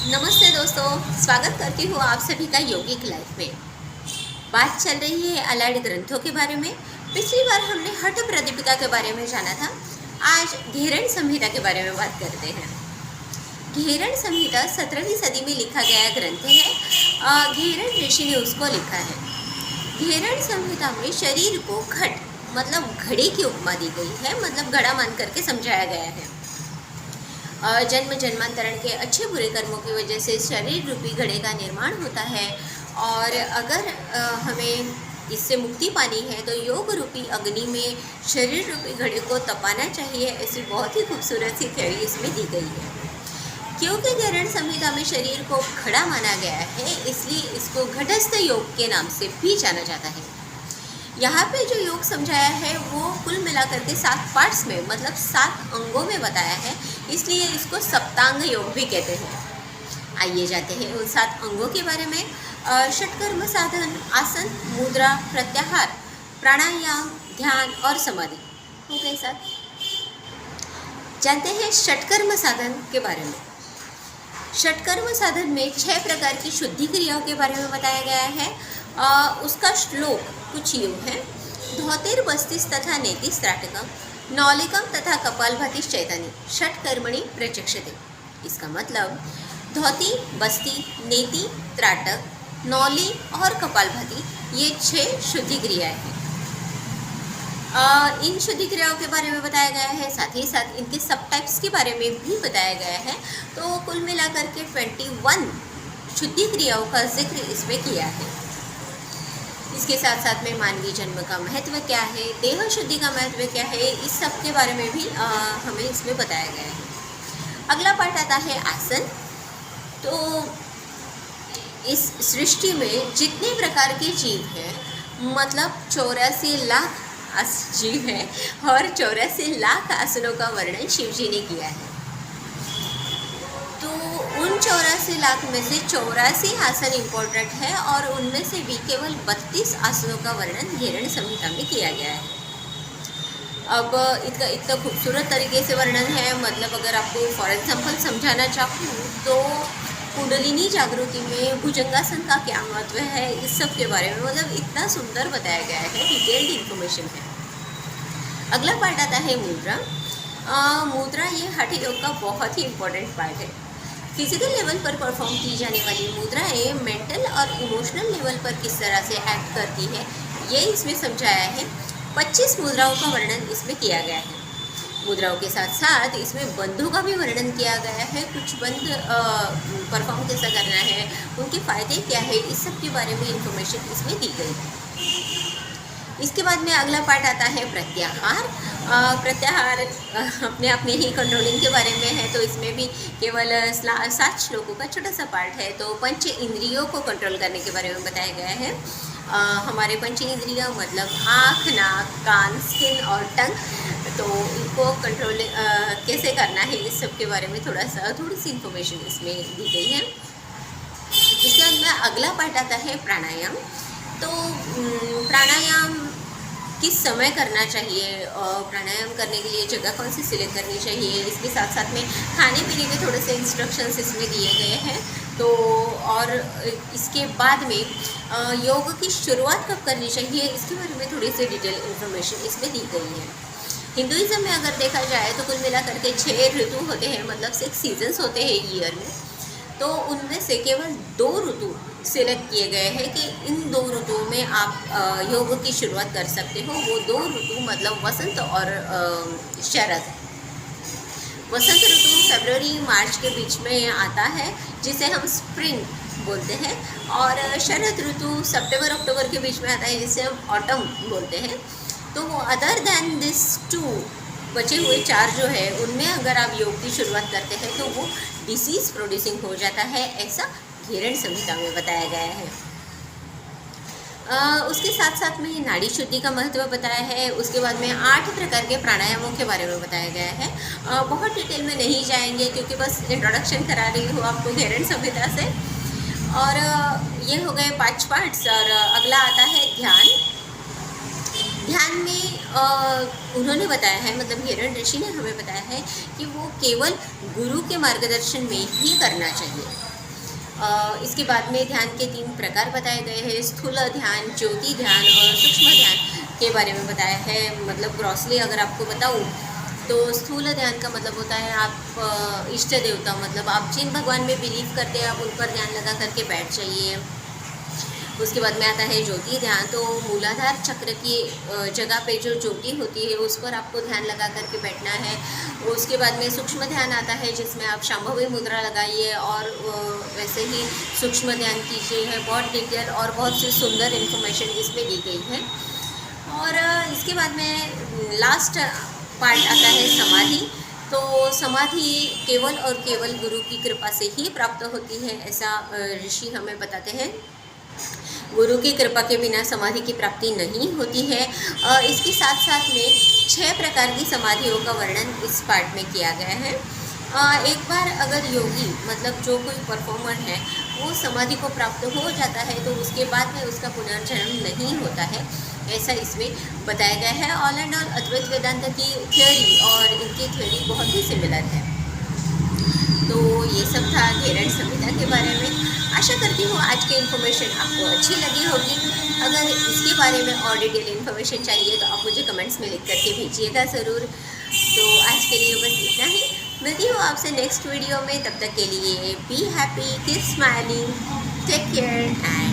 नमस्ते दोस्तों, स्वागत करती हूँ आप सभी का यौगिक लाइफ में। बात चल रही है अलाइड ग्रंथों के बारे में। पिछली बार हमने हठ प्रदीपिका के बारे में जाना था। आज घेरण संहिता के बारे में बात करते हैं। घेरण संहिता 17वीं सदी में लिखा गया ग्रंथ है। घेरण ऋषि ने उसको लिखा है। घेरण संहिता में शरीर को घट मतलब घड़े की उपमा दी गई है, मतलब घड़ा मान करके समझाया गया है। जन्म जन्मांतरण के अच्छे बुरे कर्मों की वजह से शरीर रूपी घड़े का निर्माण होता है, और अगर हमें इससे मुक्ति पानी है तो योग रूपी अग्नि में शरीर रूपी घड़े को तपाना चाहिए। ऐसी बहुत ही खूबसूरत सी थ्योरी इसमें दी गई है। क्योंकि घेरण संहिता में शरीर को घड़ा माना गया है, इसलिए इसको घटस्थ योग के नाम से भी जाना जाता है। यहाँ पे जो योग समझाया है वो कुल मिलाकर के 7 पार्ट्स में मतलब 7 अंगों में बताया है, इसलिए इसको सप्तांग योग भी कहते हैं। आइए जाते हैं उन 7 अंगों के बारे में। षटकर्म साधन, आसन, मुद्रा, प्रत्याहार, प्राणायाम, ध्यान और समाधि हो गए 7। जानते हैं षटकर्म साधन के बारे में। षटकर्म साधन में 6 प्रकार की शुद्धि क्रियाओं के बारे में बताया गया है। उसका श्लोक कुछ यूँ है: धौतिर बस्तिस तथा नेति स्त्राटकम, नौलिकम तथा कपालभाति चैतन्य, षटकर्मणि प्रचक्षते। इसका मतलब धौती, बस्ती, नेति, त्राटक, नौली और कपालभाति ये 6 शुद्धि क्रियाएं हैं। इन शुद्धि क्रियाओं के बारे में बताया गया है, साथ ही साथ इनके सब टाइप्स के बारे में भी बताया गया है। तो कुल मिलाकर के 21 शुद्धि क्रियाओं का जिक्र इसमें किया है। इसके साथ साथ में मानवीय जन्म का महत्व क्या है, देह शुद्धि का महत्व क्या है, इस सब के बारे में भी हमें इसमें बताया गया है। अगला पार्ट आता है आसन। तो इस सृष्टि में जितने प्रकार के जीव हैं, मतलब 84 लाख जीव हैं, और 84 लाख आसनों का वर्णन शिव जी ने किया है। तो उन 84 लाख में से 84 आसन इम्पोर्टेंट है, और उनमें से भी केवल 32 आसनों का वर्णन घेरण संहिता में किया गया है। अब इसका इतना खूबसूरत तरीके से वर्णन है, मतलब अगर आपको फॉर एग्जाम्पल समझाना चाहूँ तो कुंडलिनी जागृति में भुजंगासन का क्या महत्व है, इस सब के बारे में मतलब इतना सुंदर बताया गया है, डिटेल्ड इन्फॉर्मेशन है। अगला पार्ट आता है मुद्रा। मुद्रा ये हठ योग का बहुत ही इम्पोर्टेंट पार्ट है। फिजिकल लेवल पर परफॉर्म की जाने वाली मुद्राएं मेंटल और इमोशनल लेवल पर किस तरह से एक्ट करती है, ये इसमें समझाया है। 25 मुद्राओं का वर्णन इसमें किया गया है। मुद्राओं के साथ साथ इसमें बंधों का भी वर्णन किया गया है। कुछ बंध परफॉर्म कैसा करना है, उनके फ़ायदे क्या है, इस सब के बारे में इंफॉर्मेशन इसमें दी गई है। इसके बाद में अगला पार्ट आता है प्रत्याहार। प्रत्याहार अपने आप में ही कंट्रोलिंग के बारे में है, तो इसमें भी केवल 7 श्लोकों का छोटा सा पार्ट है। तो पंच इंद्रियों को कंट्रोल करने के बारे में बताया गया है। हमारे पंच इंद्रियाँ मतलब आँख, नाक, कान, स्किन और टंग, तो इनको कंट्रोल कैसे करना है, इस सब के बारे में थोड़ी सी इंफॉर्मेशन इसमें दी गई है। इसके बाद में अगला पार्ट आता है प्राणायाम। तो प्राणायाम किस समय करना चाहिए, और प्राणायाम करने के लिए जगह कौन सी सिलेक्ट करनी चाहिए, इसके साथ साथ में खाने पीने के थोड़े से इंस्ट्रक्शंस इसमें दिए गए हैं। तो और इसके बाद में योग की शुरुआत कब करनी चाहिए, इसके बारे में थोड़ी सी डिटेल इन्फॉर्मेशन इसमें दी गई है। हिंदुइज्म में अगर देखा जाए तो कुल मिलाकर के 6 ऋतु होते हैं, मतलब 6 सीजन्स होते हैं ईयर में। तो उनमें से केवल 2 ऋतु सिलेक्ट किए गए हैं कि इन 2 ऋतुओं में आप योग की शुरुआत कर सकते हो। वो 2 ऋतु मतलब वसंत और शरद। वसंत ऋतु फरवरी मार्च के बीच में आता है, जिसे हम स्प्रिंग बोलते हैं, और शरद ऋतु सितंबर अक्टूबर के बीच में आता है, जिसे हम ऑटम बोलते हैं। तो अदर दैन दिस 2 बचे हुए 4 जो है, उनमें अगर आप योग की शुरुआत करते हैं तो वो डिसीज़ प्रोड्यूसिंग हो जाता है, ऐसा घेरण संहिता में बताया गया है। उसके साथ साथ में नाड़ी शुद्धि का महत्व बताया है। उसके बाद में 8 प्रकार के प्राणायामों के बारे में बताया गया है। बहुत डिटेल में नहीं जाएंगे क्योंकि बस इंट्रोडक्शन करा रही हूँ आपको घेरण संहिता से। और ये हो गए 5 पार्ट्स। और अगला आता है ध्यान। ध्यान में उन्होंने बताया है, मतलब हिरण ऋषि ने हमें बताया है कि वो केवल गुरु के मार्गदर्शन में ही करना चाहिए। इसके बाद में ध्यान के 3 प्रकार बताए गए हैं, स्थूल ध्यान, ज्योति ध्यान और सूक्ष्म ध्यान के बारे में बताया है। मतलब ग्रॉसली अगर आपको बताऊँ तो स्थूल ध्यान का मतलब होता है आप इष्ट देवता, मतलब आप जिन भगवान में बिलीव करते हैं आप उन पर ध्यान लगा करके बैठ जाइए। उसके बाद में आता है ज्योति ध्यान, तो मूलाधार चक्र की जगह पे जो ज्योति होती है उस पर आपको ध्यान लगा करके बैठना है। उसके बाद में सूक्ष्म ध्यान आता है जिसमें आप शांभवी मुद्रा लगाइए और वैसे ही सूक्ष्म ध्यान कीजिए है। बहुत डिटेल और बहुत सी सुंदर इन्फॉर्मेशन इसमें दी गई है। और इसके बाद में लास्ट पार्ट आता है समाधि। तो समाधि केवल और केवल गुरु की कृपा से ही प्राप्त होती है, ऐसा ऋषि हमें बताते हैं। गुरु की कृपा के बिना समाधि की प्राप्ति नहीं होती है। इसके साथ साथ में 6 प्रकार की समाधियों का वर्णन इस पार्ट में किया गया है। एक बार अगर योगी, मतलब जो कोई परफॉर्मर है, वो समाधि को प्राप्त हो जाता है तो उसके बाद में उसका पुनर्जन्म नहीं होता है, ऐसा इसमें बताया गया है। ऑल एंड ऑल अद्वैत वेदांत की थ्योरी और इनकी थ्योरी बहुत ही सिमिलर है। तो ये सब था घेरण संहिता के बारे में। आशा करती हूँ आज की इन्फॉर्मेशन आपको अच्छी लगी होगी। अगर इसके बारे में और डिटेल इन्फॉर्मेशन चाहिए तो आप मुझे कमेंट्स में लिख करके भेजिएगा ज़रूर। तो आज के लिए बस इतना ही, मिलती हूँ आपसे नेक्स्ट वीडियो में। तब तक के लिए be happy, keep smiling, take care and